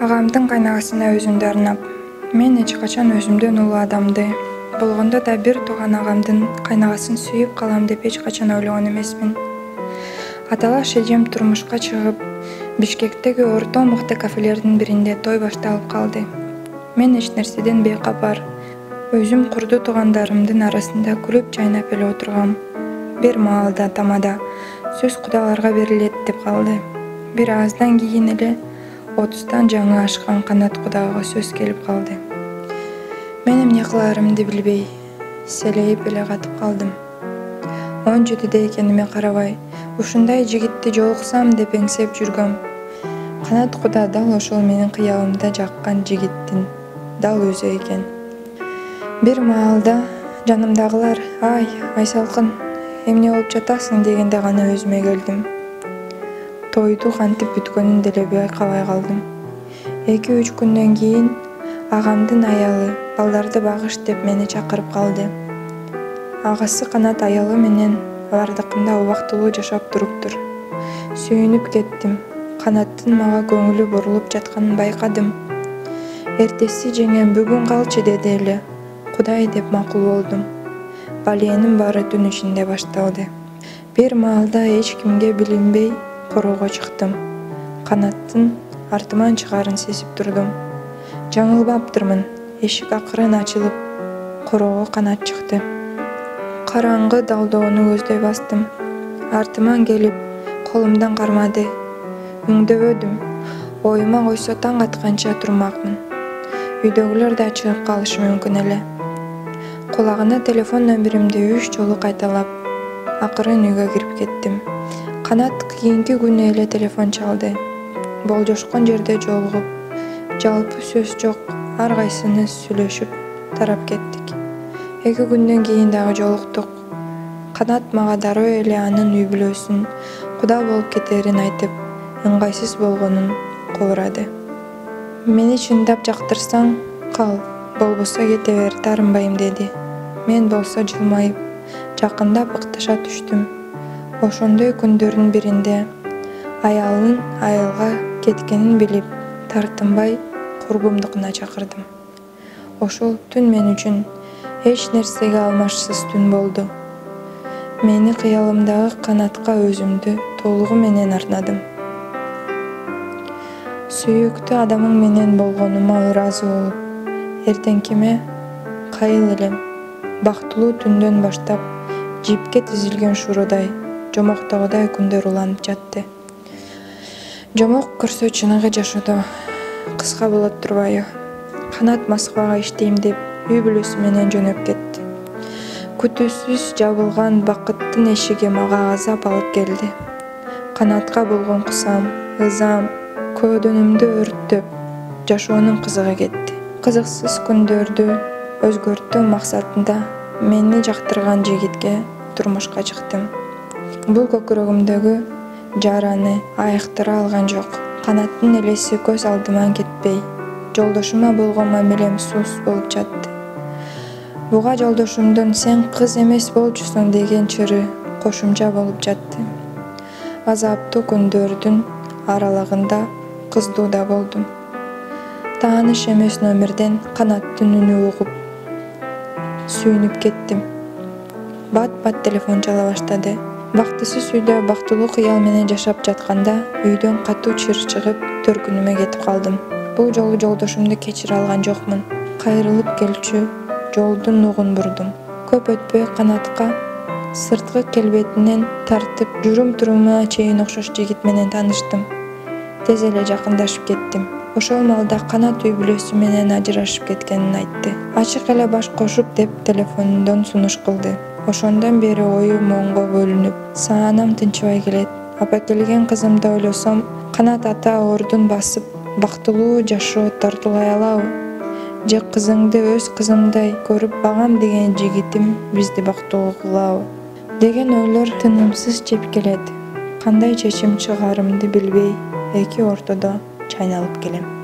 Агамдын кайнагасына өзүмдү арнап. Мен эч качан өзүмдөн улуу адамды, болгондо да бир тууган агамдын кайнагасын сүйүп калам деп эч качан ойлогон эмесмин. Аталаш эжем турмушка чыгып, Бишкектеги орто мыкты кафелердин биринде той башталып калды. Мен эч нерседен бейкабар, өзүм курдуу туугандарымдын арасында күлүп жайнап эле отургам. Бир маалда тамада сөз кудаларга берилет деп калды. Бир аздан кийин эле 30тан жаңы ашкан Канат кудага сөз келип калды. Мен эмне кыларымды билбей, селейип эле катып калдым. 17 экениме карабай, ушундай жигитти жолуксам деп эңсеп жүргөм. Канат куда дал ошол менин кыялымда жаккан жигиттин дал өзү экен. Бир маалда жанымдагылар «Ай, Айсалкын, эмне болуп жатасың?» дегенде гана өзүмө келдим. Тойду кантип бүткөнүн деле байкабай калдым. 2-3 күндөн кийин агамдын аялы балдарды багыш деп мени чакырып калды. Агасы Канат аялы менен алардыкында убактылуу жашап туруптур. Сүйүнүп кеттим. Канаттын мага көңүлү бурулуп жатканын байкадым. Эртеси жеңем бүгүн калчы деди эле. Кудай деп макул болдум. Баленин баары түн ичинде башталды. Бир маалда эч кимге билинбей короого чыктым. Канаттын артыман чыгарын сезип турдум. Жаңылбаптырмын. Эшик акырын ачылып, короого Канат чыкты. Караңгы далдоону көздөй бастым. Артыман келип, колумдан кармады. Үңдөбөдүм. Оюма койсо таң атканча турмакмын. Үйдөгүлөр да чыгып калышы мүмкүн эле. Кулагына телефон номеримди 3 жолу кайталап, акырын үйгө кирип кеттим. Канат кийинки күнү эле телефон чалды. Болжошкон жерде жолугуп, жалпы сөз жок, ар кайсыбыз сүйлөшүп тарап кеттик. 2 күндөн кийин дагы жолуктук. Канат мага дароо эле анын үй бүлөсүн куда болуп кетерин айтып, ыңгайсыз болгонун кобурады. Мени чындап жактырсаң, кал, болбосо кете бер, таарынбайм деди. Мен болсо жылмайып, жакындап ыкташа түштүм. Ошондой күндөрдүн биринде аялын айылга кеткенин билип, тартынбай курбумдукуна чакырдым. Ошол түн мен үчүн эч нерсеге алмашсыз түн болду. Мени кыялымдагы Канатка өзүмдү толугу менен арнадым. Сүйүктүү адамың менен болгонума ыраазы болуп, эртеңкиме кайыл элем. Бактылуу түндөн баштап жипке тизилген шуурудай, жомоктогудай күндөр уланып жатты. Жомок көрсө чыныгы жашоодо кыска болот турбайбы? Канат Москвага иштейм деп үй бүлөсү менен жөнөп кетти. Күтүүсүз жабылган бакыттын эшиги мага азап алып келди. Канатка болгон кусам, ызам, көөдөнүмдү өрттөп, жашоонун кызыгы кетти. Кызыксыз күндөрдү өзгөртүү максатында мени жактырган жигитке турмушка чыктым. Бул көкүрөгүмдөгү жараны айыктыра алган жок. Канаттын элеси көз алдыман кетпей, жолдошума болгон мамилем сус болуп жатты. Буга жолдошумдун «Сен кыз эмес болчусуң» деген чыры кошумча болуп жатты. Азаптуу күндөрдүн аралыгында кыздуу да болдум. Тааныш эмес номерден Канаттын үнү угуп, сүйүнүп кеттим. Бат-бат телефон чала баштады. Бактысыз үйдө бактылуу кыял менен жашап жатканда үйдөн катуу чыр чыгып, төркүнүмө кетип калдым. Бул жолу жолдошумду кечире алган жокмун. Кайрылып келчү жолдун угун бурдум. Көп өтпөй Канатка сырткы келбетинен тартып, жүрүм-турумуна чейин окшош жигит менен тааныштым. Тез эле жакындашып кеттим. Ошол маалда Канат үй бүлөсү менен ажырашып кеткенин айтты. Ачык эле баш кошуп деп телефондон сунуш кылды. Ошондон бери оюм оңго бөлүнүп, саанам тынчыбай келет. Апа кызымды ойлосом, Канат ата ордун басып, бактылуу жашоо тартуулай алабы? Же кызыңды өз кызымдай көрүп багам деген жигитим бизди бактылуу кылабы? Деген ойлор тынымсыз жеп келет. Кандай чечим чыгарымды билбей, эки ортодо чайналып келем.